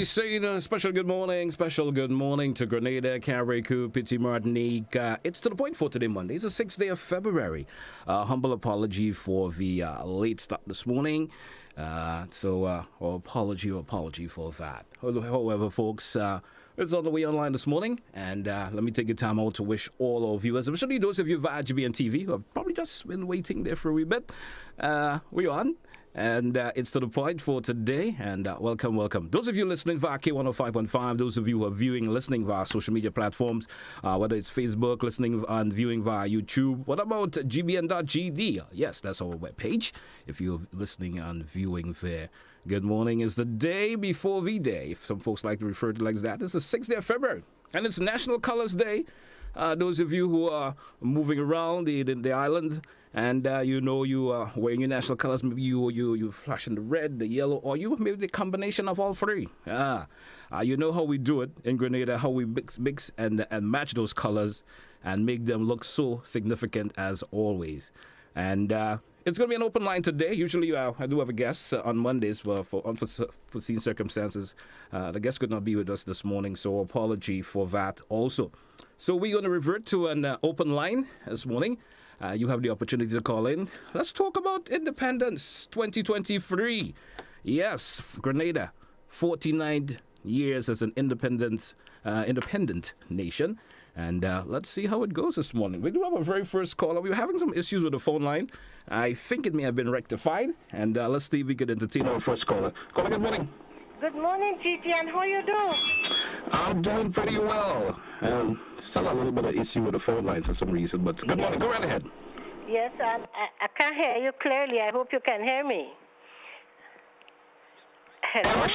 be saying a special good morning to Grenada, Carriacou, Petit Martinique. It's to the point for today, Monday. It's the 6th day of February. Humble apology for the late start this morning. Apology for that. However, folks, it's on the way online this morning, and let me take the time out to wish all our viewers, especially those of you via GBN TV who have probably just been waiting there for a wee bit. We're on. And it's to the point for today, and welcome. Those of you listening via K105.5, those of you who are viewing and listening via social media platforms, whether it's Facebook, listening and viewing via YouTube. What about gbn.gd? Yes, that's our webpage. If you're listening and viewing there, good morning is the day before V-Day. If some folks like to refer to it like that, it's the 6th day of February, and it's National Colors Day. Those of you who are moving around the island, and you are wearing your national colors, maybe you flashing the red, the yellow, or you maybe the combination of all three. You know how we do it in Grenada, how we mix and match those colors and make them look so significant as always. And it's going to be an open line today. Usually I do have a guest on Mondays for unforeseen circumstances. The guest could not be with us this morning, so apology for that also. So we're going to revert to an open line this morning. You have the opportunity to call in. Let's talk about Independence 2023. Yes, Grenada, 49 years as an independent nation. And let's see how it goes this morning. We do have a very first caller. We were having some issues with the phone line. I think it may have been rectified. And let's see if we could entertain our first caller. Caller, good morning. Good morning, Gigi, and how you doing? I'm doing pretty well. Still a little bit of issue with the phone line for some reason, but good morning. Go right ahead. Yes, I can't hear you clearly. I hope you can hear me. Hello?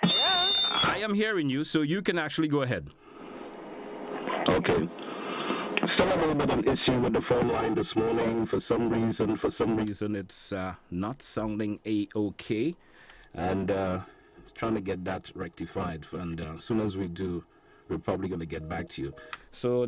Hello? I am hearing you, so you can actually go ahead. Okay. Still a little bit of an issue with the phone line this morning. For some reason, it's not sounding A-OK. And trying to get that rectified. And as soon as we do, we're probably going to get back to you. So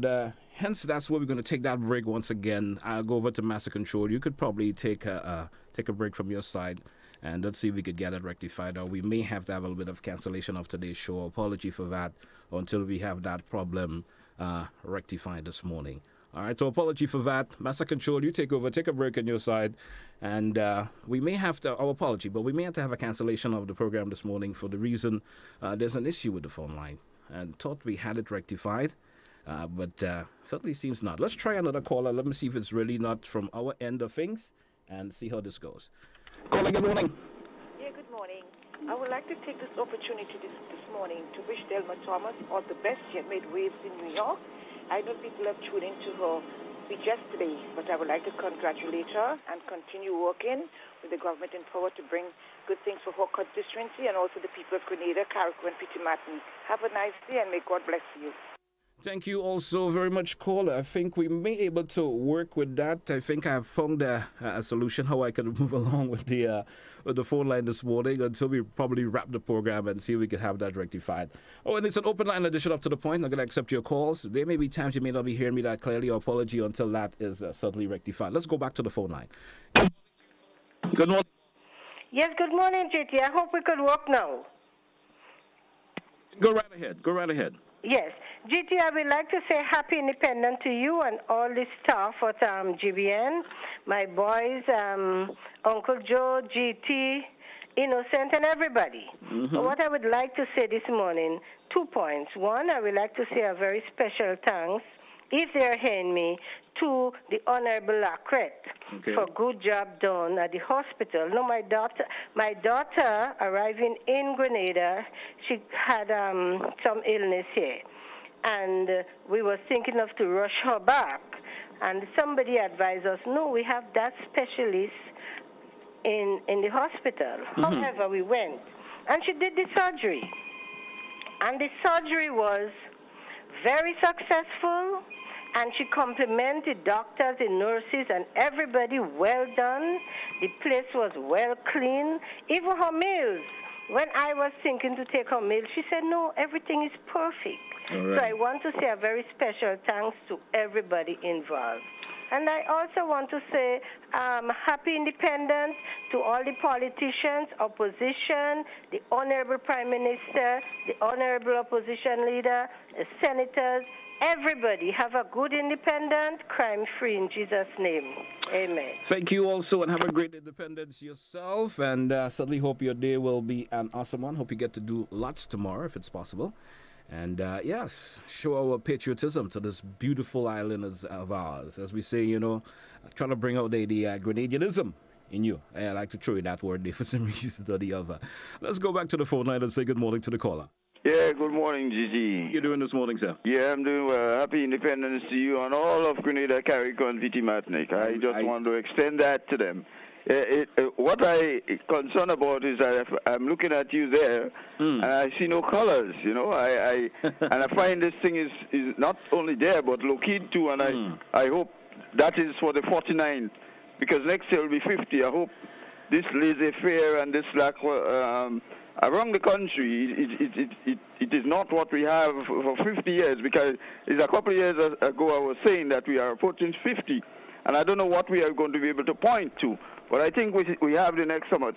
hence, that's where we're going to take that break once again. I'll go over to Master Control. You could probably take a break from your side. And let's see if we could get it rectified. Or we may have to have a little bit of cancellation of today's show. Apology for that until we have that problem rectified this morning. All right, so apology for that. Master Control, you take over, take a break on your side. And we may have to, our apology, but we may have to have a cancellation of the program this morning for the reason there's an issue with the phone line. And thought we had it rectified, but certainly seems not. Let's try another caller. Let me see if it's really not from our end of things and see how this goes. Caller, good morning. Yeah, good morning. I would like to take this opportunity this morning to wish Delma Thomas all the best. She had made waves in New York. I know people have tuned into her speech yesterday, but I would like to congratulate her and continue working with the government in power to bring good things for her constituency and also the people of Grenada, Carriacou, and Petit Martinique. Have a nice day and may God bless you. Thank you also very much, caller. I think we may be able to work with that. I think I've found a solution how I can move along with the phone line this morning until we probably wrap the program and see if we can have that rectified. Oh, and it's an open line edition up to the point. I'm going to accept your calls. There may be times you may not be hearing me that clearly. Apology until that is suddenly rectified. Let's go back to the phone line. Good morning. Yes, good morning, JT. I hope we could work now. Go right ahead. Yes. GT, I would like to say happy independence to you and all the staff at GBN, my boys, Uncle Joe, GT, Innocent, and everybody. Mm-hmm. What I would like to say this morning, 2 points. One, I would like to say a very special thanks, if they're hearing me, to the Honorable Lacrette for good job done at the hospital. No, my daughter arriving in Grenada, she had some illness here. And we were thinking of to rush her back. And somebody advised us, no, we have that specialist in the hospital. Mm-hmm. However, we went. And she did the surgery. And the surgery was very successful. And she complimented doctors and nurses and everybody well done. The place was well clean. Even her meals. When I was thinking to take her meal, she said, no, everything is perfect. Right. So I want to say a very special thanks to everybody involved. And I also want to say happy independence to all the politicians, opposition, the Honorable Prime Minister, the Honorable Opposition Leader, the senators, everybody. Have a good independence, crime-free in Jesus' name. Amen. Thank you also, and have a great independence yourself. And certainly hope your day will be an awesome one. Hope you get to do lots tomorrow if it's possible. And yes, show our patriotism to this beautiful island of ours. As we say, trying to bring out the Grenadianism in you. I like to throw in that word there for some reason or the other. Let's go back to the phone line and say good morning to the caller. Yeah, good morning, Gigi. How you doing this morning, sir? Yeah, I'm doing well. Happy Independence to you and all of Grenada, Carriacou, Viti, Martinique. I just want to extend that to them. What I concern about is that I'm looking at you there, and I see no colors. And I find this thing is not only there but low key too. And I hope that is for the 49, because next year will be 50. I hope this laissez-faire and this lack around the country, it is not what we have for 50 years. Because it's a couple of years ago I was saying that we are approaching 50, and I don't know what we are going to be able to point to. But I think we have the next summer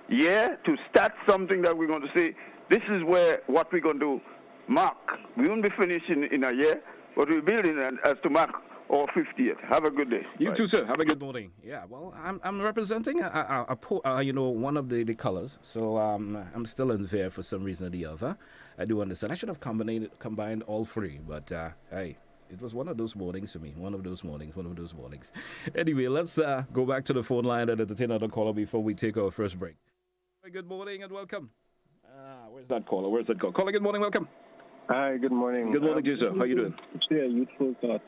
year to start something that we're going to say, this is what we're going to mark. We won't be finished in a year, but we're building as to mark our 50th. Have a good day. You too, sir. Have a good morning. Yeah, well, I'm representing one of the colors, so I'm still in there for some reason or the other. I do understand. I should have combined all three, but hey. It was one of those mornings for me. One of those mornings. Anyway, let's go back to the phone line and entertain another caller before we take our first break. Good morning and welcome. Where's that caller? Caller, good morning, welcome. Hi, good morning. Good morning to you, sir. How are you doing? Actually, a youthful thought.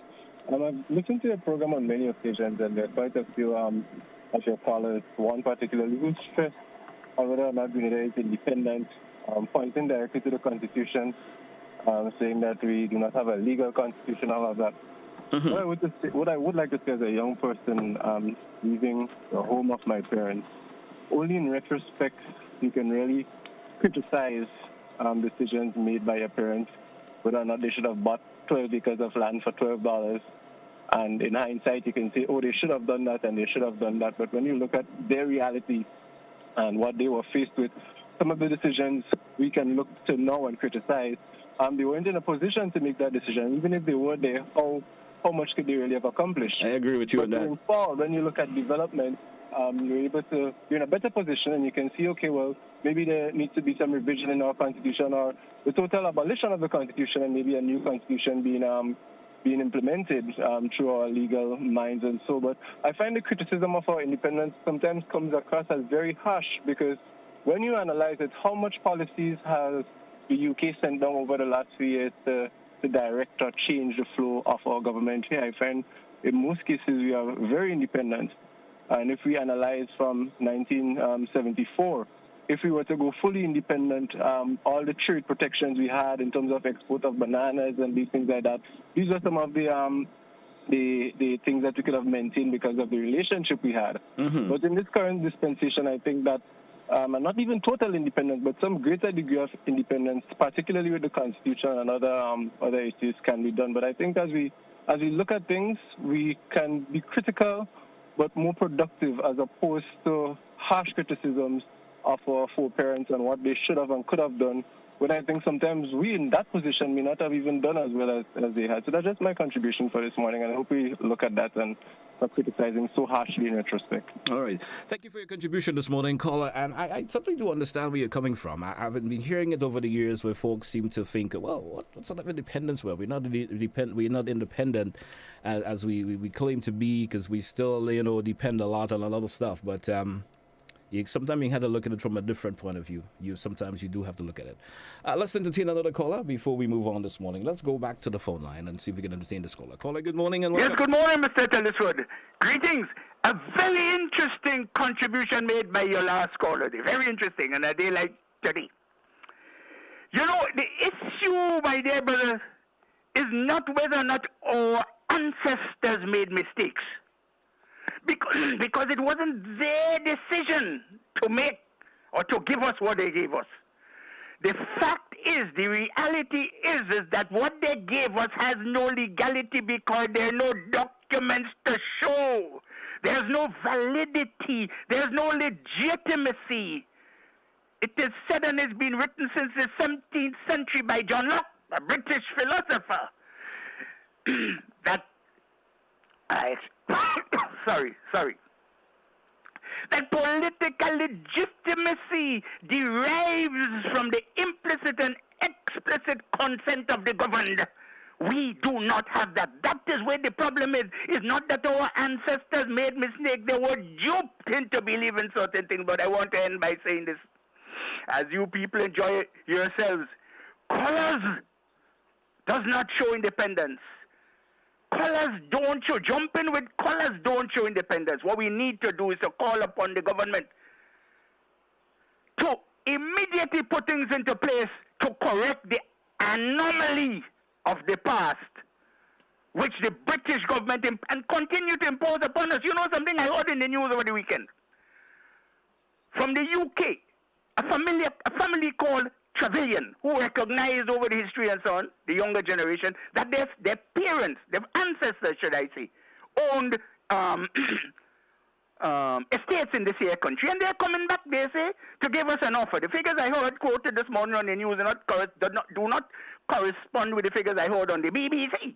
I've listened to your program on many occasions, and there are quite a few of your callers, one particularly, who stressed whether or not Grenada is independent, pointing directly to the Constitution, saying that we do not have a legal constitution, all of that. What I would like to say as a young person leaving the home of my parents, only in retrospect you can really criticize decisions made by your parents, whether or not they should have bought 12 acres of land for $12. And in hindsight, you can say, oh, they should have done that and they should have done that. But when you look at their reality and what they were faced with, some of the decisions we can look to now and criticize. They weren't in a position to make that decision. Even if they were there, how much could they really have accomplished? I agree with you on that. Going forward, when you look at development, you're in a better position, and you can see, okay, well, maybe there needs to be some revision in our Constitution, or the total abolition of the Constitution, and maybe a new Constitution being implemented through our legal minds and so. But I find the criticism of our independence sometimes comes across as very harsh, because when you analyze it, how much policies has the UK sent down over the last few years to direct or change the flow of our government here? I find in most cases we are very independent. And if we analyze from 1974, if we were to go fully independent, all the trade protections we had in terms of export of bananas and these things like that, these are some of the things that we could have maintained because of the relationship we had. But in this current dispensation, I think that and not even total independence, but some greater degree of independence, particularly with the Constitution and other issues, can be done. But I think as we look at things, we can be critical, but more productive, as opposed to harsh criticisms of our foreparents and what they should have and could have done, when I think sometimes we in that position may not have even done as well as they had. So that's just my contribution for this morning, and I hope we look at that and not criticizing so harshly in retrospect. All right. Thank you for your contribution this morning, caller. And I certainly do understand where you're coming from. I've been hearing it over the years where folks seem to think, well, what sort of independence were we? We're not independent as we claim to be, because we still, depend a lot on a lot of stuff. But sometimes you have to look at it from a different point of view. Sometimes you do have to look at it. Let's entertain another caller before we move on this morning. Let's go back to the phone line and see if we can entertain this caller. Caller, good morning and welcome. Yes, good morning, Mr. Telesford. Greetings. A very interesting contribution made by your last caller. Very interesting, and a day like today. The issue, my dear brother, is not whether or not our ancestors made mistakes. Because it wasn't their decision to make or to give us what they gave us. The fact is, the reality is that what they gave us has no legality, because there are no documents documents to show. There's no validity. There's no legitimacy. It is said and has been written since the 17th century by John Locke, a British philosopher, that that political legitimacy derives from the implicit and explicit consent of the governed. We do not have that. That is where the problem is. It's not that our ancestors made mistakes. They were duped into believing certain things. But I want to end by saying this. As you people enjoy yourselves, colors does not show independence. Colors don't show. Jumping with colors don't show independence. What we need to do is to call upon the government to immediately put things into place to correct the anomaly of the past, which the British government and continue to impose upon us. You know something I heard in the news over the weekend? From the UK, a family called Trevelyan, who recognized over the history and so on, the younger generation, that their parents, their ancestors, should I say, owned estates in this here country, and they're coming back, they say, to give us an offer. The figures I heard quoted this morning on the news do not correspond with the figures I heard on the BBC.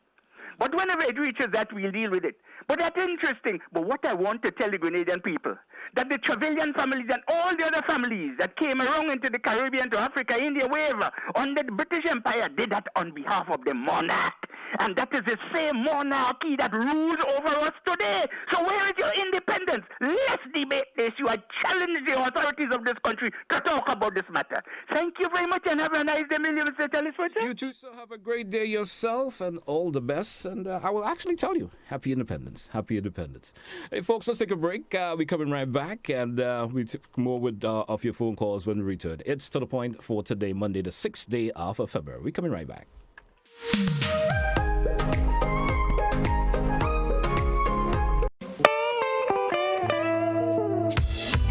But whenever it reaches that, we'll deal with it. But that's interesting. But what I want to tell the Grenadian people, that the Trevelyan families and all the other families that came around into the Caribbean, to Africa, India, wherever, under the British Empire, did that on behalf of the monarch. And that is the same monarchy that rules over us today. So where is your independence? Let's debate this. You are challenging the authorities of this country to talk about this matter. Thank you very much and have a nice day, Mr. Telesford. You too, sir. Have a great day yourself and all the best. And I will actually tell you, happy independence. Happy independence. Hey, folks, let's take a break. We're coming right back, and we take more of your phone calls when we return. It's To The Point for today, Monday, the 6th day of February. We're coming right back.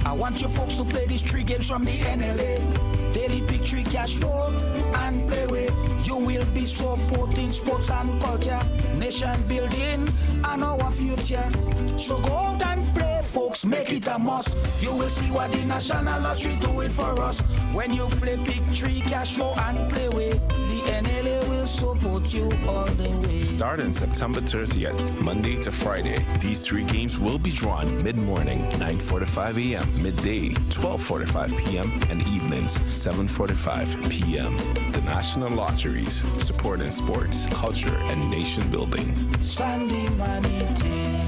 I want you folks to play these 3 games from the NLA. Daily Pick 3 Cash Flow and Play With. You will be supporting sports and culture, nation building and our future. So go out and play, folks, make it a must. You will see what the National Lottery is doing for us. When you play Pick 3 Cash Flow and Play With, the NLA will support you all the way. Starting September 30th, Monday to Friday, these 3 games will be drawn mid-morning, 9:45 a.m., midday, 12:45 p.m., and evenings, 7:45 p.m. The National Lotteries, supporting sports, culture, and nation building. Sunday money day.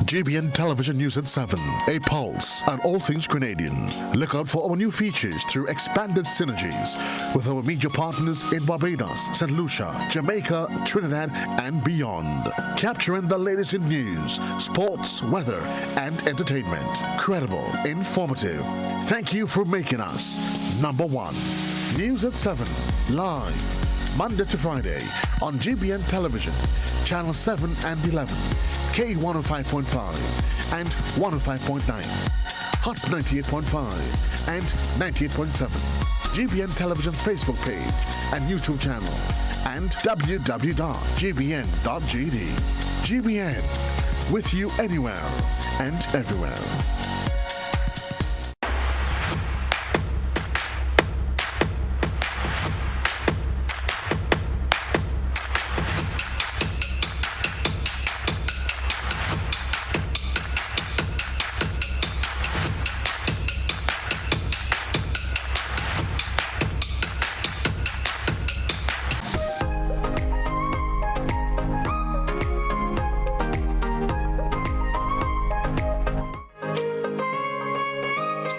GBN Television News at 7, a pulse on all things Grenadian. Look out for our new features through expanded synergies with our media partners in Barbados, St. Lucia, Jamaica, Trinidad, and beyond. Capturing the latest in news, sports, weather, and entertainment. Credible, informative. Thank you for making us number 1. News at 7, live, Monday to Friday on GBN Television, Channel 7 and 11. K105.5 and 105.9, Hot 98.5 and 98.7, GBN Television Facebook page and YouTube channel, and www.gbn.gd. GBN, with you anywhere and everywhere.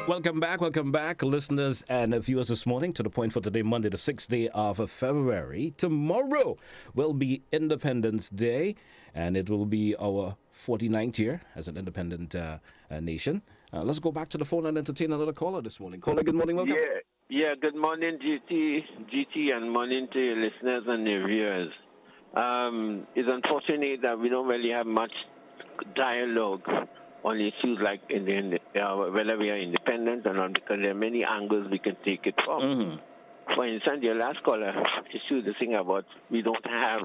Welcome back, listeners and viewers this morning to The Point for today, Monday, the 6th day of February. Tomorrow will be Independence Day, and it will be our 49th year as an independent nation. Let's go back to the phone and entertain another caller this morning. Caller, good morning, welcome. Yeah, good morning, GT, and morning to your listeners and your viewers. It's unfortunate that we don't really have much dialogue on issues like whether we are independent or not, because there are many angles we can take it from. Mm-hmm. For instance, your last caller issued the thing about we don't have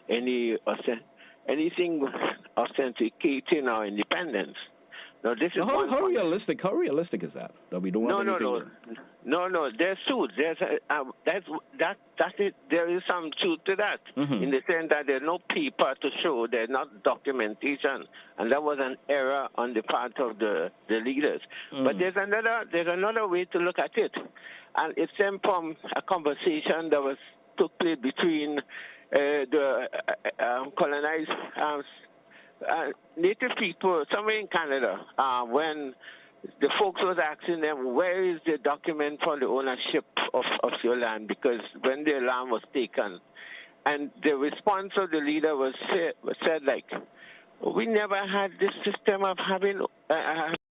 anything authenticating our independence. Now, this is how realistic is that? That we don't have No. There's truth. That's it. There is some truth to that, in the sense that there's no paper to show, there's not documentation, and that was an error on the part of the leaders. But there's another way to look at it, and it stemmed from a conversation that took place between the colonized native people somewhere in Canada, when the folks was asking them, where is the document for the ownership of your land? Because when their land was taken, and the response of the leader was said like, we never had this system of having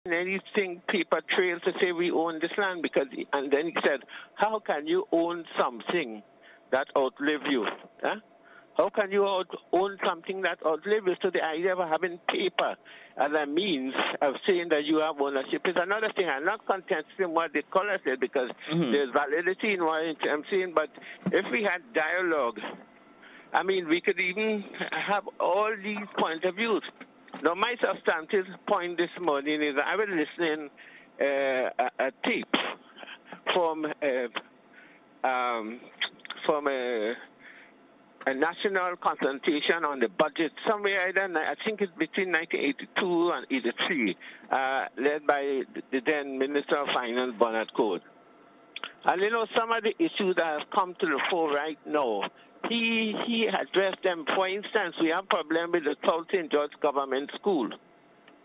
anything, paper trails to say we own this land, and then he said, how can you own something that outlived you? Huh? How can you own something that outlives you? So the idea of having paper as a means of saying that you have ownership is another thing. I'm not contesting what the caller said, because there's validity in what I'm saying, but if we had dialogue, I mean, we could even have all these points of views. Now, my substantive point this morning is I was listening a tape from a national consultation on the budget somewhere, I think it's between 1982 and 83, led by the then Minister of Finance, Bernard Code. And some of the issues that have come to the fore right now, he addressed them. For instance, we have a problem with the South St. George Government School.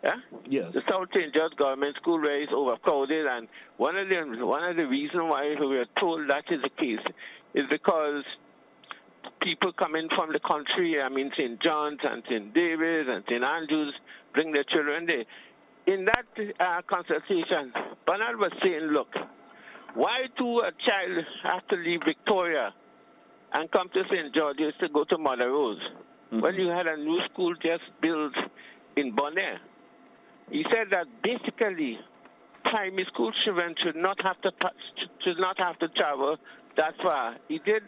Yeah? Yes. The South St. George Government School, where it's overcrowded, and one of the reasons why we are told that is the case is because people coming from the country, St. John's and St. David's and St. Andrews, bring their children there. In that consultation, Bernard was saying, look, why do a child have to leave Victoria and come to St. George's to go to Mother Rose when you had a new school just built in Bonaire? He said that basically primary school children should not have to travel that far. He did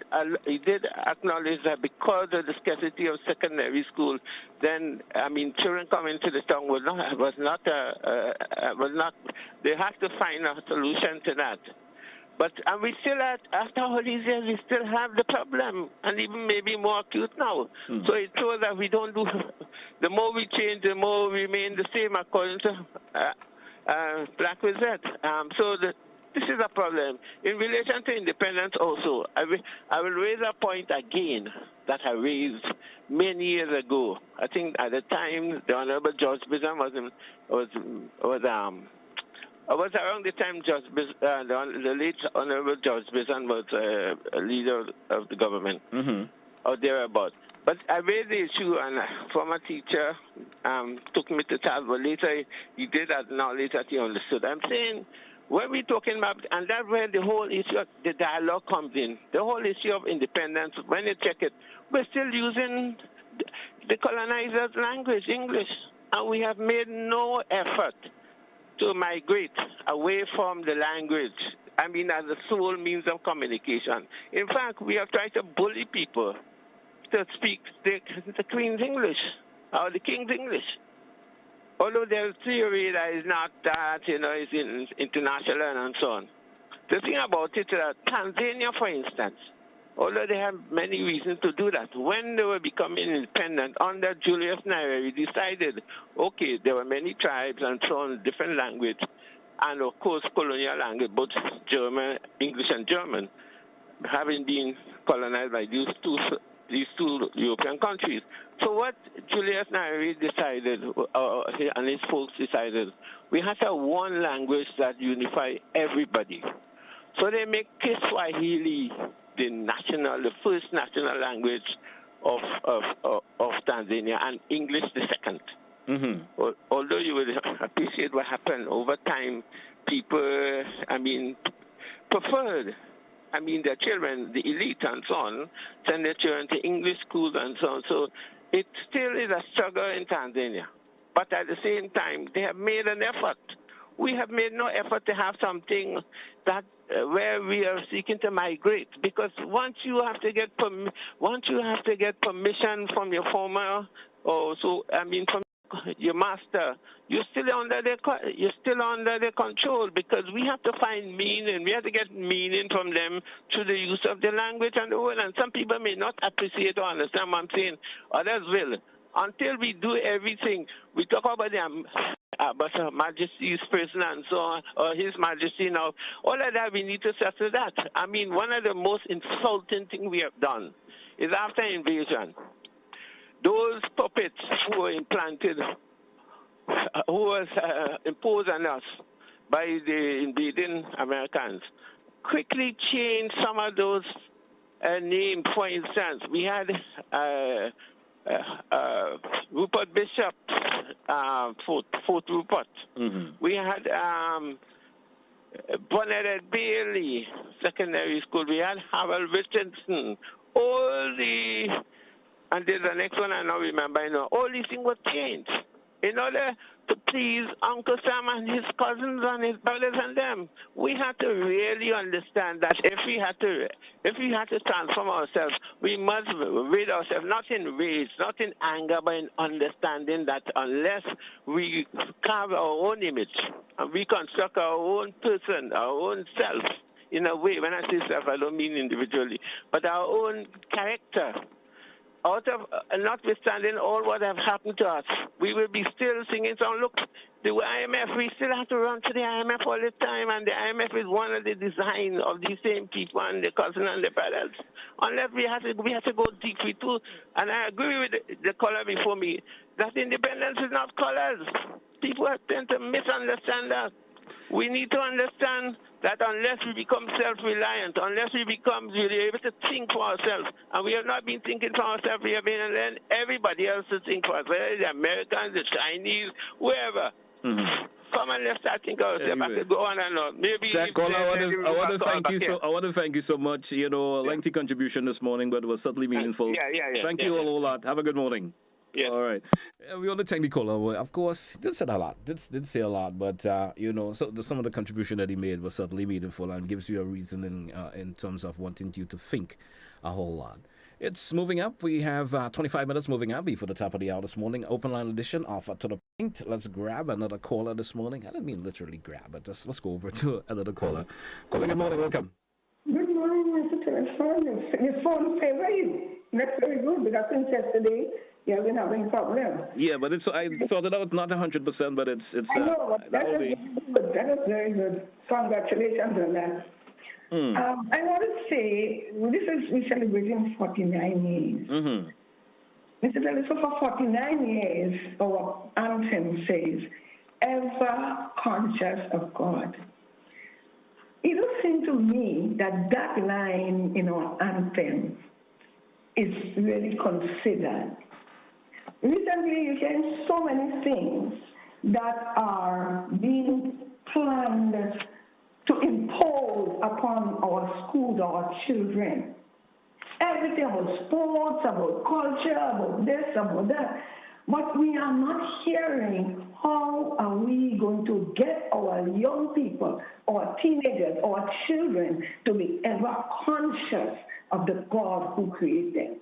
acknowledge that because of the scarcity of secondary school, then children coming to the town was not. They have to find a solution to that. But we still after all these years, we still have the problem, and even maybe more acute now. So it shows that we don't do. The more we change, the more we remain the same, according to Black Rosette. This is a problem. In relation to independence also, I will raise a point again that I raised many years ago. I think at the time the Honorable George Bison was around the time the late Honorable George Bison was a leader of the government, or thereabouts. But I raised the issue, and a former teacher took me to task, but later he did acknowledge that he understood. I'm saying, when we're talking about, and that's where the whole issue of the dialogue comes in, the whole issue of independence, when you check it, we're still using the colonizers' language, English, and we have made no effort to migrate away from the language, as the sole means of communication. In fact, we have tried to bully people to speak the Queen's English or the King's English. Although there's theory that is not that, it's international and so on. The thing about it is that Tanzania, for instance, although they have many reasons to do that, when they were becoming independent under Julius Nyerere, we decided, okay, there were many tribes and so on, different language, and of course colonial language, both German, English and German, having been colonized by these two these two European countries. So what Julius Nyeri decided, and his folks decided, we have to have one language that unifies everybody. So they make Kiswahili the first national language of Tanzania, and English the second. Mm-hmm. Although you would appreciate what happened over time, people, preferred, their children, the elite and so on, send their children to English schools and so on. So it still is a struggle in Tanzania. But at the same time, they have made an effort. We have made no effort to have something that where we are seeking to migrate, because once you have to get permission from your former, from your master, you're still under their control, because we have to find meaning. We have to get meaning from them through the use of the language and the word. And some people may not appreciate or understand what I'm saying. Others will. Until we do everything, we talk about Her Majesty's person and so on, or His Majesty now. All of that, we need to settle that. One of the most insulting things we have done is after invasion, those puppets who were implanted, who was imposed on us by the invading Americans, quickly changed some of those names. For instance, we had Rupert Bishop, Fort Rupert. Mm-hmm. We had Bernadette Bailey, secondary school. We had Harold Richardson. And there's the next one I don't remember. All these things were changed in order to please Uncle Sam and his cousins and his brothers and them. We had to really understand that if we had to transform ourselves, we must rid ourselves, not in rage, not in anger, but in understanding that unless we carve our own image and reconstruct our own person, our own self, in a way, when I say self, I don't mean individually, but our own character, out of notwithstanding all what have happened to us, we will be still singing song. Look, the IMF, we still have to run to the IMF all the time, and the IMF is one of the design of these same people and the cousins and the brothers. Unless we have to go deep with too. And I agree with the caller before me that independence is not colors. People tend to misunderstand that. We need to understand that unless we become self-reliant, unless we become really able to think for ourselves, and we have not been thinking for ourselves, we have been letting everybody else to think for us, whether the Americans, the Chinese, whoever. Mm-hmm. Come and let's start thinking ourselves. I could go on and on. Maybe I want to thank you so much. Lengthy contribution this morning, but it was certainly meaningful. Thank you all a lot. Have a good morning. Yeah. All right. We want to thank the caller. Of course, he did say a lot. Did say a lot, but so some of the contribution that he made was certainly meaningful and gives you a reason in terms of wanting you to think a whole lot. It's moving up. We have 25 minutes moving up before the top of the hour this morning. Open line edition of To The Point. Let's grab another caller this morning. I didn't mean literally grab, but just let's go over to another caller. Caller, good morning. Welcome. Good morning, Mr. Telesford. Your phone favors. That's very good, because since yesterday, you've been having problems. Yeah, but I sorted out not 100%, but it's. I know, but that is good. That is very good. Congratulations on that. I want to say, we're celebrating 49 years. Mm-hmm. Mr. Telesford, for 49 years, our anthem says, ever conscious of God. It does seem to me that line in our anthem is really considered. Recently, you hear so many things that are being planned to impose upon our schools, our children. Everything about sports, about culture, about this, about that. But we are not hearing how are we going to get our young people, our teenagers, our children to be ever conscious of the God who created them.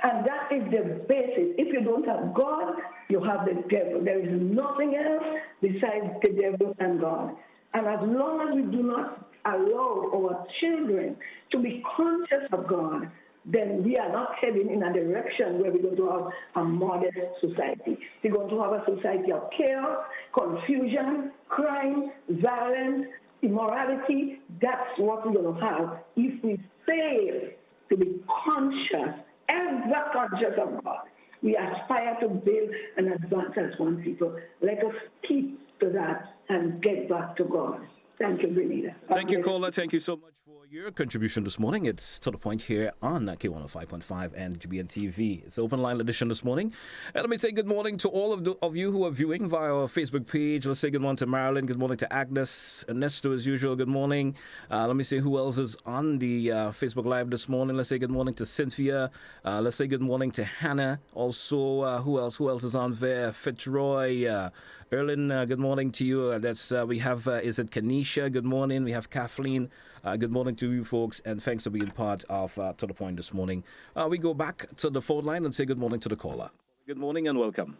And that is the basis. If you don't have God, you have the devil. There is nothing else besides the devil and God. And as long as we do not allow our children to be conscious of God, then we are not heading in a direction where we're going to have a modern society. We're going to have a society of chaos, confusion, crime, violence, immorality. That's what we're going to have if we fail to be conscious ever conscious of God. We aspire to build and advance as one people. Let us keep to that and get back to God. Thank you, Grenada. Thank you, caller. Thank you so much for your contribution this morning. It's To The Point here on K105.5 and GBN TV. It's the open line edition this morning. And let me say good morning to all of you who are viewing via our Facebook page. Let's say good morning to Marilyn. Good morning to Agnes. Ernesto, as usual, good morning. Let me say who else is on the Facebook Live this morning. Let's say good morning to Cynthia. Let's say good morning to Hannah. Also, who else is on there? Fitzroy. Erlin, good morning to you. We have, is it Kanisha? Good morning. We have Kathleen. Good morning to you folks, and thanks for being part of To The Point this morning. We go back to the phone line and say good morning to the caller. Good morning and welcome.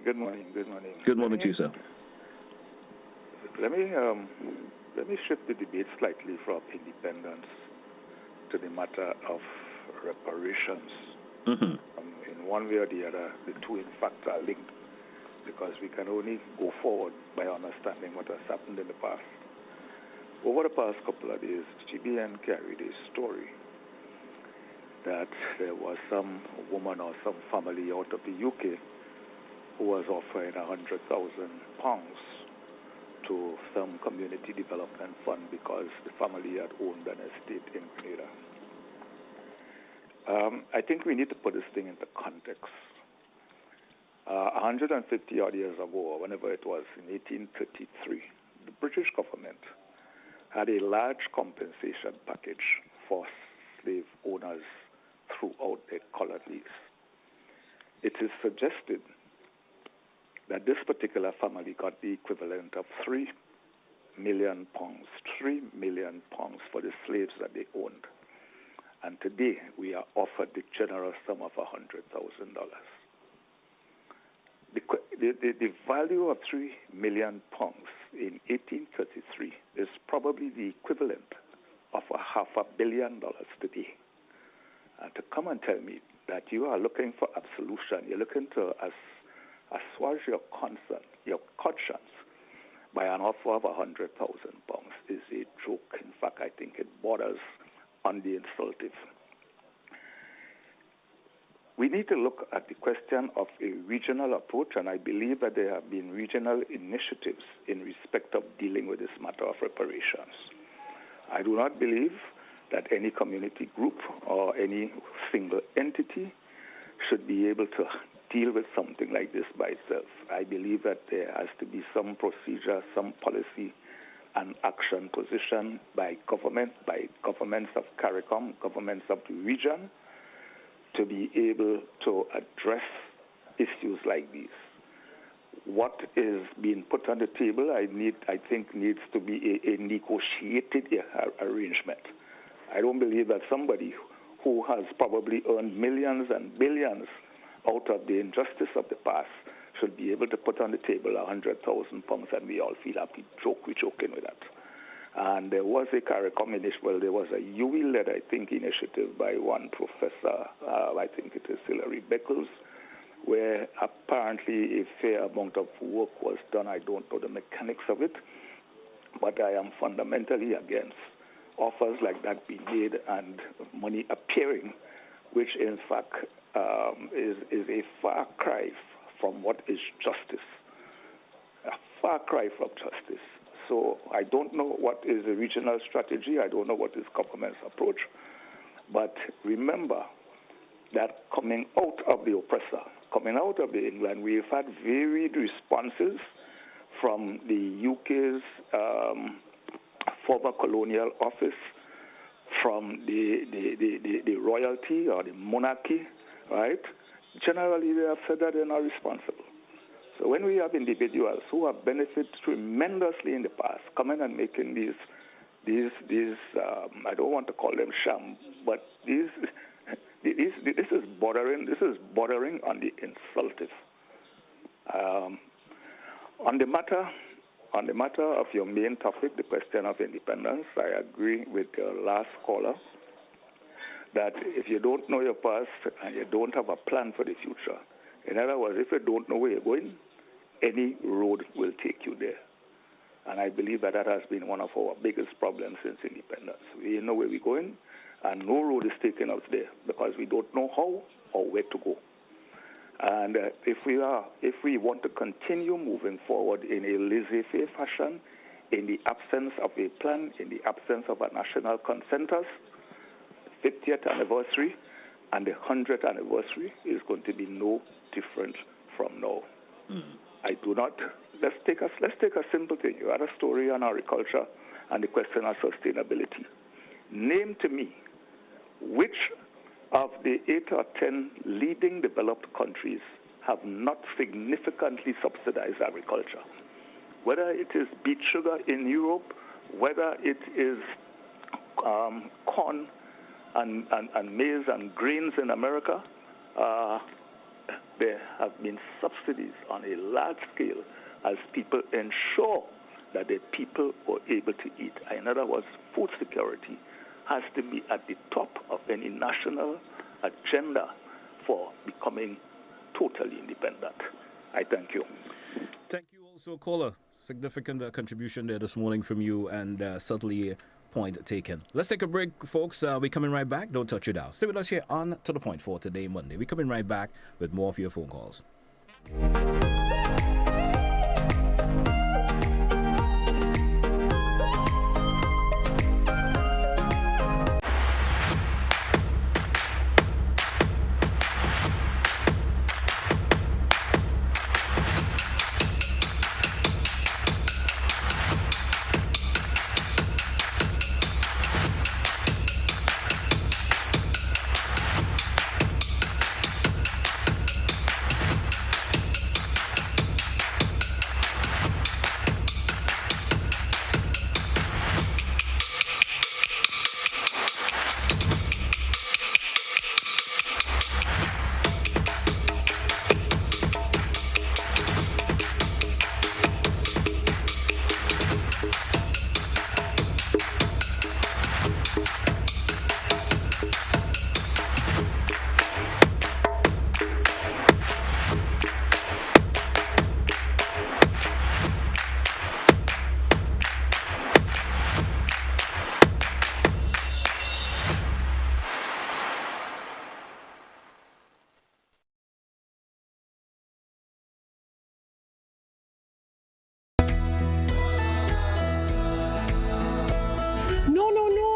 Good morning. Good morning. Good morning to you, sir. Let me shift the debate slightly from independence to the matter of reparations. In one way or the other, the two in fact are linked, because we can only go forward by understanding what has happened in the past. Over the past couple of days, GBN carried a story that there was some woman or some family out of the UK who was offering £100,000 to some community development fund because the family had owned an estate in Grenada. I think we need to put this thing into context. 150 odd years ago, or whenever it was, in 1833, the British government had a large compensation package for slave owners throughout their colonies. It is suggested that this particular family got the equivalent of £3 million for the slaves that they owned. And today, we are offered the generous sum of $100,000. The value of £3 million in 1833 is probably the equivalent of $500 million today. And to come and tell me that you are looking for absolution, you're looking to assuage your conscience by an offer of £100,000 is a joke. In fact, I think it borders on the insultive. We need to look at the question of a regional approach, and I believe that there have been regional initiatives in respect of dealing with this matter of reparations. I do not believe that any community group or any single entity should be able to deal with something like this by itself. I believe that there has to be some procedure, some policy and action position by governments of CARICOM, governments of the region, to be able to address issues like these. What is being put on the table, I think needs to be a negotiated arrangement. I don't believe that somebody who has probably earned millions and billions out of the injustice of the past should be able to put on the table £100,000 and we all feel happy. We're joking with that. And there was a CARICOM initiative, there was a UE-led, I think, initiative by one professor, I think it is Hilary Beckles, where apparently a fair amount of work was done. I don't know the mechanics of it, but I am fundamentally against offers like that being made and money appearing, which in fact is a far cry from what is justice. A far cry from justice. So I don't know what is the regional strategy. I don't know what is government's approach. But remember that coming out of the oppressor, coming out of the England, we've had varied responses from the UK's former colonial office, from the royalty or the monarchy, right? Generally, they have said that they're not responsible. So when we have individuals who have benefited tremendously in the past, coming and making these I don't want to call them sham, but this is bordering on the insultive. On the matter of your main topic, the question of independence, I agree with your last caller that if you don't know your past and you don't have a plan for the future, in other words, if you don't know where you're going, any road will take you there. And I believe that has been one of our biggest problems since independence. We know where we're going, and no road is taken out there because we don't know how or where to go. And if we want to continue moving forward in a laissez-faire fashion, in the absence of a plan, in the absence of a national consensus, 50th anniversary and the 100th anniversary is going to be no different from now. I do not. Let's take a simple thing. You had a story on agriculture and the question of sustainability. Name to me which of the 8 or 10 leading developed countries have not significantly subsidized agriculture. Whether it is beet sugar in Europe, whether it is corn and maize and grains in America, there have been subsidies on a large scale as people ensure that the people were able to eat. In other words, food security has to be at the top of any national agenda for becoming totally independent. I thank you. Thank you also, caller. Significant contribution there this morning from you, and certainly point taken. Let's take a break, folks. We're coming right back. Don't touch it out. Stay with us here on To The Point for today, Monday. We're coming right back with more of your phone calls.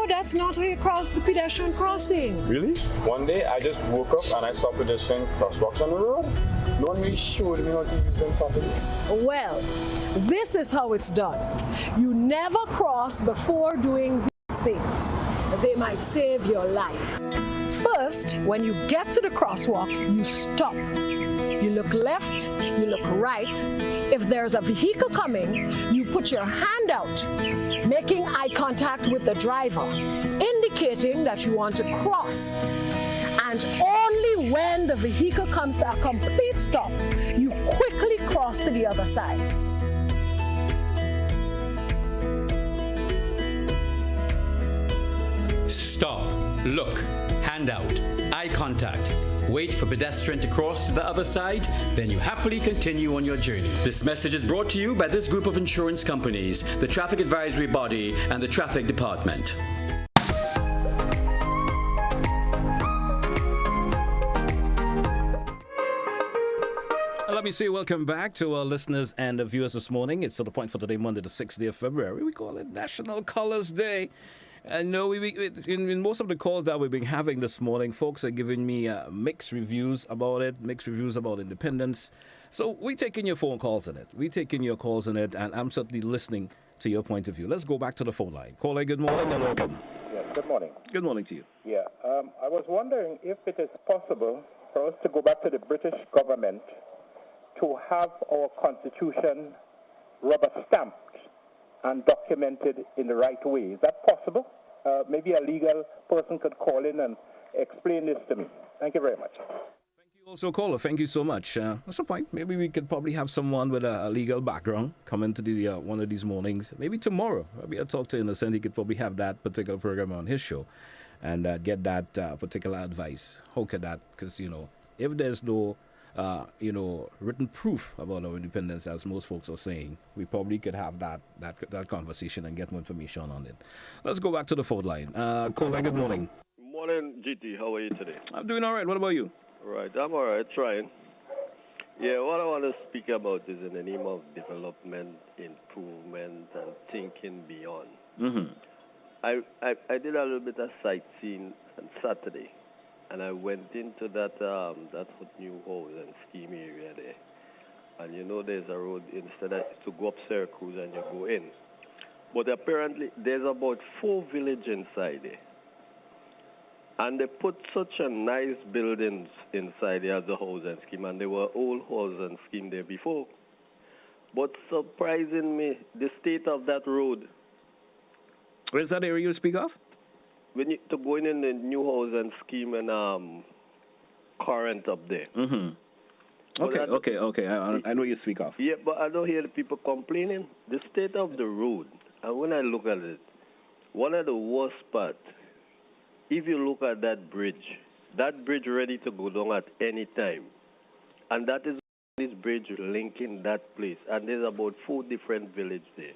That's not how you cross the pedestrian crossing. Really? One day I just woke up and I saw pedestrian crosswalks on the road. No one really showed me how to use them properly. Well, this is how it's done. You never cross before doing these things. They might save your life. First, when you get to the crosswalk, you stop. You look left, you look right. If there's a vehicle coming, you put your hand out, making eye contact with the driver, indicating that you want to cross. And only when the vehicle comes to a complete stop, you quickly cross to the other side. Stop, look, hand out, eye contact. Wait for pedestrian to cross to the other side, then you happily continue on your journey. This message is brought to you by this group of insurance companies, the Traffic Advisory Body, and the Traffic Department. Let me say welcome back to our listeners and viewers this morning. It's To The Point for today, Monday, the 6th day of February. We call it National Colors Day. And no, in most of the calls that we've been having this morning, folks are giving me mixed reviews about it, mixed reviews about independence. So we're taking your phone calls on it. We're taking your calls on it, and I'm certainly listening to your point of view. Let's go back to the phone line. Caller, good morning and welcome. Yes, good morning. Good morning to you. Yeah, I was wondering if it is possible for us to go back to the British government to have our Constitution rubber stamped and documented in the right way. Is that possible? Maybe a legal person could call in and explain this to me. Thank you very much. Thank you also, caller. Thank you so much. That's the point. Maybe we could probably have someone with a legal background come into the one of these mornings. Maybe tomorrow. Maybe I'll talk to Innocent. He could probably have that particular program on his show and get that particular advice. How could that? Because, if there's no written proof about our independence, as most folks are saying, we probably could have that conversation and get more information on it. Let's go back to the phone line. Caller, good morning. Morning, GT. How are you today? I'm doing all right. What about you? Right, I'm all right, trying. Yeah, what I want to speak about is in the name of development, improvement, and thinking beyond. Mm-hmm. I did a little bit of sightseeing on Saturday, and I went into that new house and scheme area there. And you know there's a road instead of to go up Syracuse and you go in. But apparently there's about 4 villages inside there. And they put such a nice buildings inside there as a housing scheme, and there were old housing scheme there before. But surprising me, the state of that road. Where's that area you speak of? When you to go in the new housing scheme and current up there. Mm-hmm. Okay. I know you speak of. Yeah, but I don't hear the people complaining. The state of the road, and when I look at it, one of the worst parts, if you look at that bridge ready to go down at any time. And that is this bridge linking that place. And there's about 4 different villages there.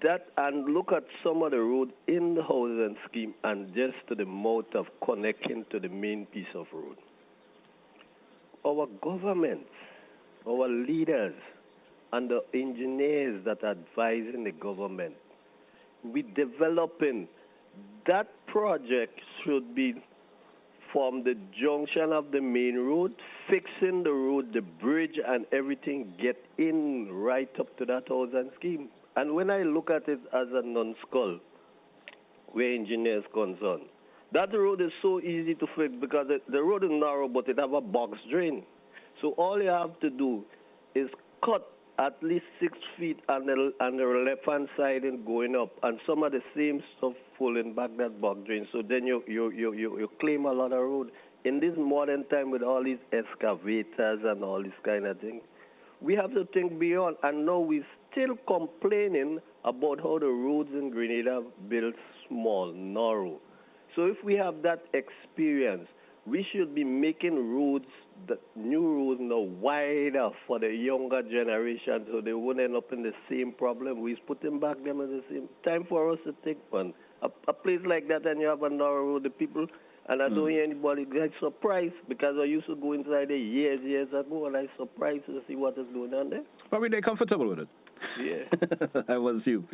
That, and look at some of the road in the housing scheme and just to the mouth of connecting to the main piece of road. Our governments, our leaders, and the engineers that are advising the government, we developing that project should be from the junction of the main road, fixing the road, the bridge, and everything, get in right up to that housing scheme. And when I look at it as a non-skull, where engineers concerned, that road is so easy to fix because the road is narrow, but it have a box drain. So all you have to do is cut at least 6 feet on the left-hand side and going up, and some of the same stuff pulling back that box drain. So then you claim a lot of road. In this modern time with all these excavators and all this kind of thing, we have to think beyond. And now we're still complaining about how the roads in Grenada built small, narrow. So if we have that experience, we should be making roads, the new roads now, wider for the younger generation so they won't end up in the same problem. We're putting back them at the same time for us to take one. A place like that and you have a narrow road, the people, and I don't hear anybody get surprised because I used to go inside there years ago and I surprised to see what is going on there. Probably they're comfortable with it. Yeah. I was you.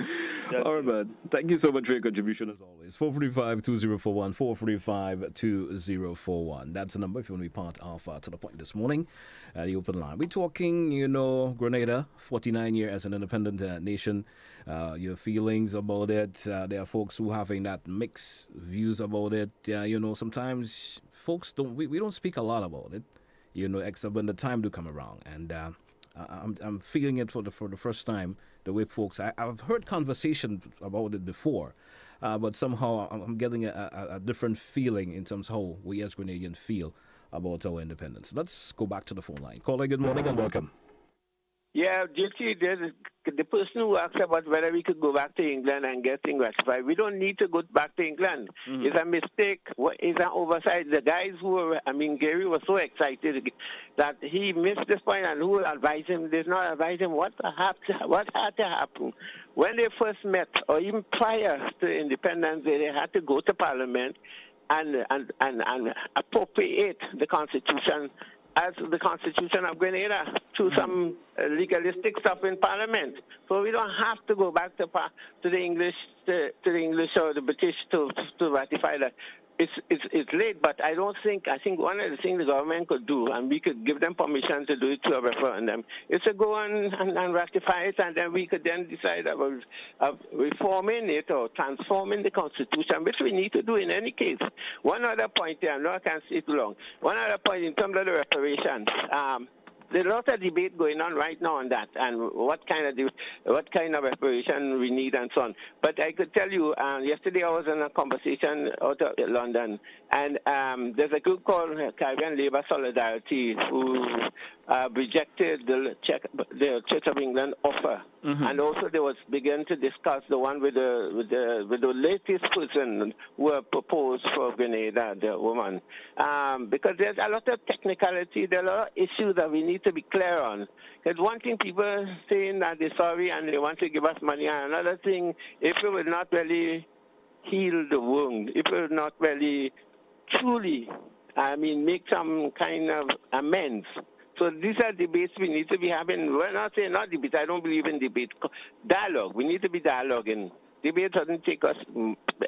All right, man. Thank you so much for your contribution as always. 435-2041, 435-2041. That's the number if you want to be part of To The Point this morning at the open line. We're talking, Grenada, 49 years as an independent nation. Your feelings about it. There are folks who having that mixed views about it. Sometimes folks we don't speak a lot about it, except when the time do come around. And I'm feeling it for the first time, the way folks, I've heard conversations about it before, but somehow I'm getting a different feeling in terms of how we as Grenadians feel about our independence. Let's go back to the phone line. Caller, good morning and welcome. Yeah, JT, the person who asked about whether we could go back to England and get things ratified, we don't need to go back to England. Mm-hmm. It's a mistake. It's an oversight. The guys Gary was so excited that he missed this point, and who advised him? Did not advise him what had to happen. When they first met, or even prior to independence, they had to go to Parliament and appropriate the Constitution as the Constitution of Grenada through some legalistic stuff in Parliament. So we don't have to go back to the English or the British to ratify that. It's late, but I think one of the things the government could do, and we could give them permission to do it to a referendum, is to go and ratify it, and then we could then decide about reforming it or transforming the Constitution, which we need to do in any case. One other point here, I know I can't stay too long. One other point in terms of the reparations. There's a lot of debate going on right now on that and what kind of reparation we need and so on. But I could tell you, yesterday I was in a conversation out of London, and there's a group called Caribbean Labour Solidarity who rejected the Church of England offer, and also they was beginning to discuss the one with the latest person who proposed for Grenada, the woman, because there's a lot of technicality, there are a lot of issues that we need to be clear on. Because one thing, people saying that they're sorry and they want to give us money, and another thing, if it will not really heal the wound. It will not really truly, make some kind of amends. So these are debates we need to be having. We're not saying not debate. I don't believe in debate. Dialogue. We need to be dialoguing. Debate doesn't take us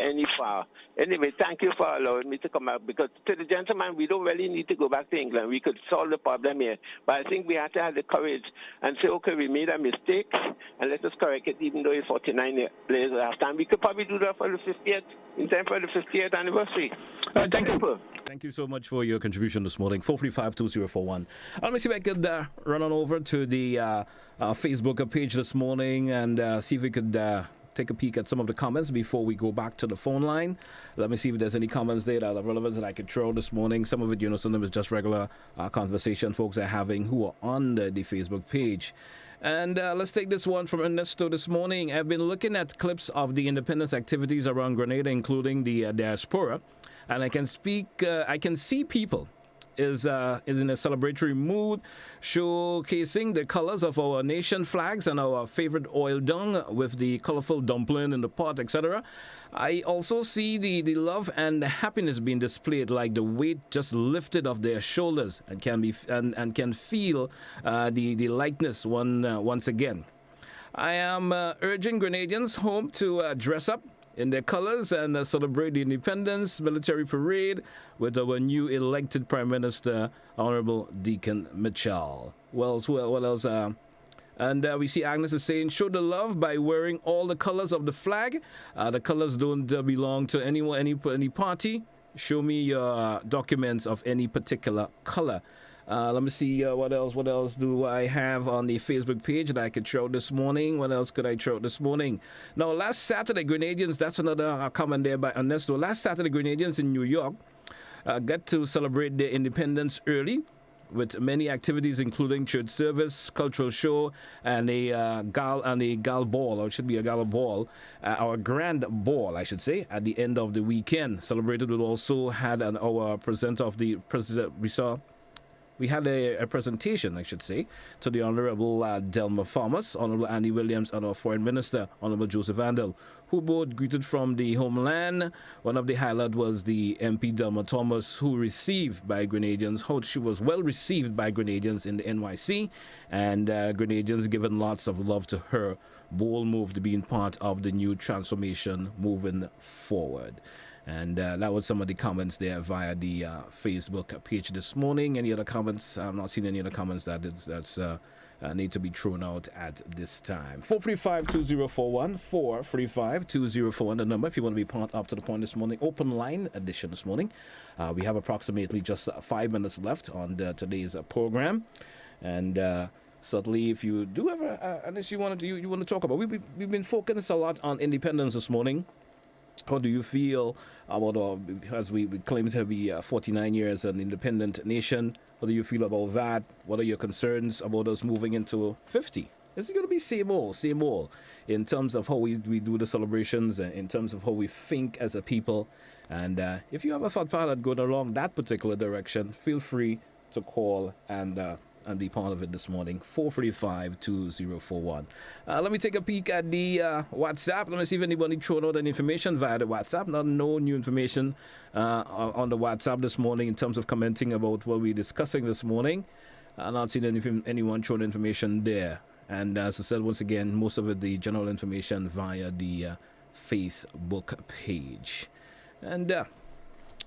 any far. Anyway, thank you for allowing me to come out, because to the gentleman, we don't really need to go back to England. We could solve the problem here. But I think we have to have the courage and say, okay, we made a mistake, and let us correct it, even though it's 49 years after. And we could probably do that for the 50th, in time for the 50th anniversary. Thank you. Thank you so much for your contribution this morning. 435-2041. Let me see if I could run on over to the Facebook page this morning and see if we could take a peek at some of the comments before we go back to the phone line. Let me see if there's any comments there that are relevant that I could throw this morning. Some of it, some of them is just regular conversation folks are having who are on the Facebook page. And let's take this one from Ernesto this morning. I've been looking at clips of the independence activities around Grenada, including the diaspora, and I can see people is in a celebratory mood, showcasing the colors of our nation flags and our favorite oil dung with the colorful dumpling in the pot, etc. I also see the love and the happiness being displayed, like the weight just lifted off their shoulders, and can feel the likeness once again. I am urging Grenadians home to dress up in their colors and celebrate the Independence Military Parade with our new elected Prime Minister, Honorable Deacon Mitchell. What else? And we see Agnes is saying, show the love by wearing all the colors of the flag. The colors don't belong to anyone, any party. Show me your documents of any particular color. Let me see what else do I have on the Facebook page that I could throw this morning. What else could I throw this morning? Now, last Saturday, Grenadians, that's another comment there by Ernesto. Last Saturday, Grenadians in New York got to celebrate their independence early with many activities, including church service, cultural show, and a gal ball, or it should be a gala ball, our grand ball, I should say, at the end of the weekend. Celebrated, we also had our presenter of the president. We had a presentation, I should say, to the Honorable Delma Farmers, Honorable Andy Williams, and our Foreign Minister, Honorable Joseph Andel, who both greeted from the homeland. One of the highlights was the MP Delma Thomas, who received by Grenadians, how she was well received by Grenadians in the NYC, and Grenadians given lots of love to her bold move to being part of the new transformation moving forward. And that was some of the comments there via the Facebook page this morning. Any other comments? I'm not seeing any other comments that's need to be thrown out at this time. 435-2041, 435-2041, the number if you want to be part up to the point this morning. Open line edition this morning. We have approximately just 5 minutes left on today's program. And certainly, if you do have an issue you want to talk about, we've been focused a lot on independence this morning. How do you feel about, as we claim to be 49 years an independent nation, how do you feel about that? What are your concerns about us moving into 50? Is it going to be same old, in terms of how we do the celebrations, in terms of how we think as a people? And if you have a thought pilot going along that particular direction, feel free to call and be part of it this morning. 435-2041. Let me take a peek at the WhatsApp. Let me see if anybody thrown out any information via the WhatsApp. No new information on the WhatsApp this morning in terms of commenting about what we're discussing this morning. I'm not seeing anyone throwing information there. And as I said, once again, most of it, the general information via the Facebook page. And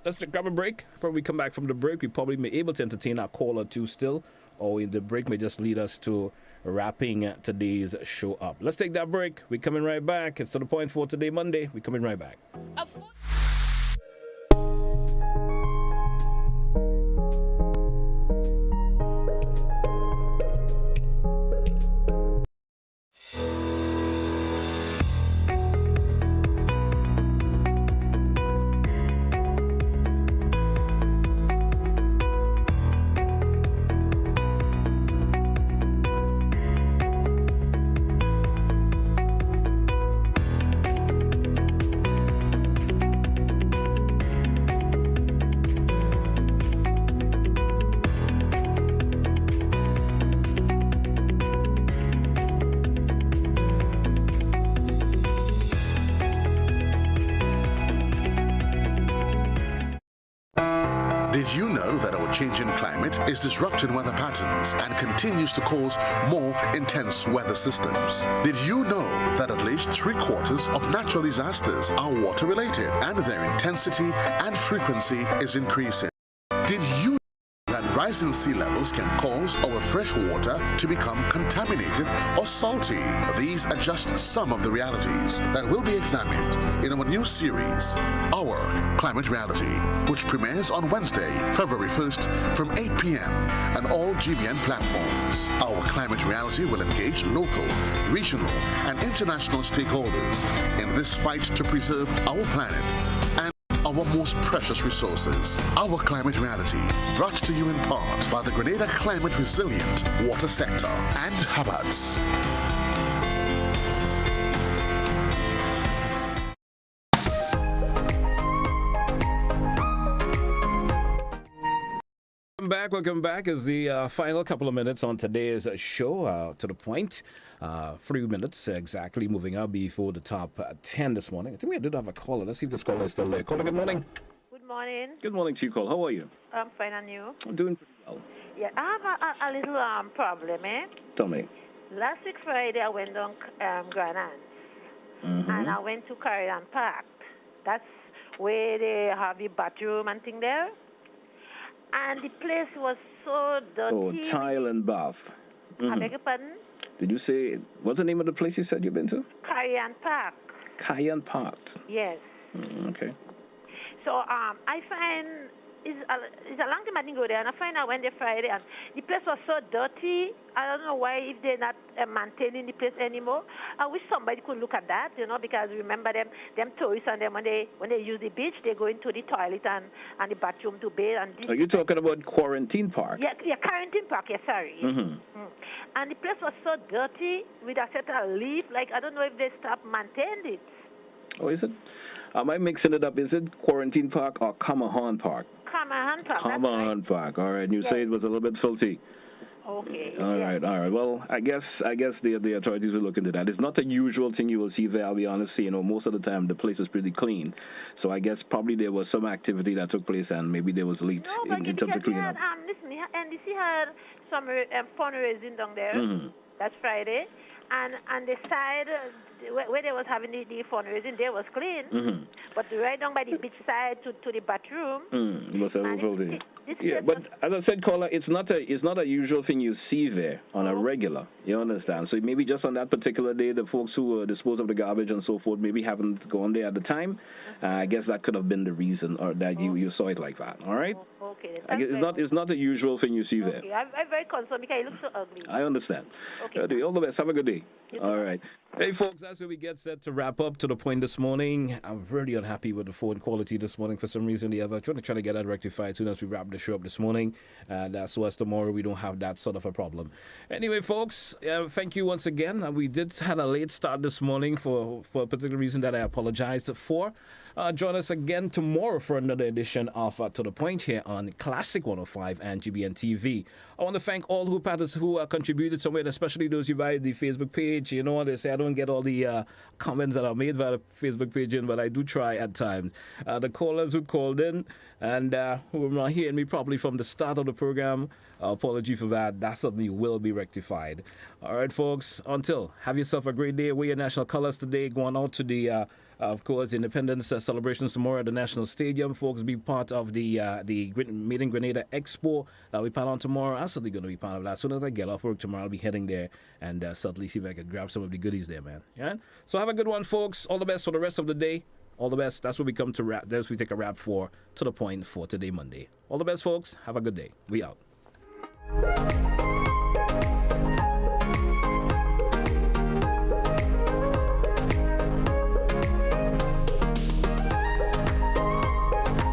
let's grab a break. Probably come back from the break. We probably may be able to entertain our call or two still. Or the break may just lead us to wrapping today's show up. Let's take that break. We're coming right back. It's to the point for today, Monday. We're coming right back. Did you know that our changing climate is disrupting weather patterns and continues to cause more intense weather systems? Did you know that at least 3/4 of natural disasters are water-related and their intensity and frequency is increasing? Did you know that rising sea levels can cause our fresh water to become contaminated or salty? These are just some of the realities that will be examined in our new series, Our Climate Reality, which premieres on Wednesday, February 1st from 8 p.m. on all GBN platforms. Our Climate Reality will engage local, regional, and international stakeholders in this fight to preserve our planet and our most precious resources. Our Climate Reality, brought to you in part by the Grenada Climate Resilient Water Sector and Habats. Welcome back. Is the final couple of minutes on today's show. To the point, 3 minutes exactly moving up before the top 10 this morning. I think we did have a caller. Let's see if this caller is still there. Caller, good morning. Good morning. Good morning to you, caller. How are you? I'm fine, and you? I'm doing pretty well. Yeah, I have a little problem, eh? Tell me. Last week Friday, I went on Grand Anse, and I went to Carrion Park. That's where they have the bathroom and thing there. And the place was so dirty. Oh, tile and bath. I beg your pardon? Did you say, what's the name of the place you said you've been to? Carrion Park. Carrion Park. Yes. Okay. So I find it's a long time I didn't go there, and I find I went there Friday, and the place was so dirty. I don't know why if they're not maintaining the place anymore. I wish somebody could look at that, because remember them tourists and them when they use the beach, they go into the toilet and the bathroom to bathe. And Are you talking about Quarantine Park? Yeah, Quarantine Park. Yeah, sorry. And the place was so dirty with a certain leaf. Like I don't know if they stopped maintaining it. Oh, is it? Am I mixing it up? Is it Quarantine Park or Camahan Park? Camahan Park. Camahan Park. All right. You say it was a little bit filthy. Okay. All right. Well, I guess the authorities will look into that. It's not the usual thing you will see there. I'll be honest. Most of the time the place is pretty clean. So I guess probably there was some activity that took place and maybe there was leaks in terms of cleaning up. Listen, NDC had some fundraising down there. That's Friday. And the side where they was having the fundraising, there was clean. But right down by the beach side to the bathroom. It was filthy. Yeah, but as I said, caller, it's not a usual thing you see there on a regular. You understand? So maybe just on that particular day, the folks who dispose of the garbage and so forth maybe haven't gone there at the time. I guess that could have been the reason, or that you saw it like that. All right? Okay. It's not a usual thing you see there. Okay. I'm very concerned because it looks so ugly. I understand. Okay. All the best. Have a good day. All right. Hey, folks, that's where we get set to wrap up to the point this morning. I'm really unhappy with the phone quality this morning for some reason or the other. I'm trying to get that rectified as soon as we wrap the show up this morning. So as tomorrow we don't have that sort of a problem. Anyway, folks, thank you once again. We did had a late start this morning for a particular reason that I apologize for. Join us again tomorrow for another edition of To The Point here on Classic 105 and GBN TV. I want to thank all who contributed somewhere, especially those who buy the Facebook page. They say I don't get all the comments that are made by the Facebook page, but I do try at times. The callers who called in and who were not hearing me properly from the start of the program, apology for that. That certainly will be rectified. All right, folks, have yourself a great day. Wear your national colors today. Going out to the of course, Independence celebrations tomorrow at the National Stadium. Folks, be part of the Made in Grenada Expo that we plan on tomorrow. I'm certainly going to be part of that. As soon as I get off work tomorrow, I'll be heading there and certainly see if I can grab some of the goodies there, man. Yeah. So have a good one, folks. All the best for the rest of the day. All the best. That's what we come to wrap. That's what we take a wrap for To The Point for today, Monday. All the best, folks. Have a good day. We out.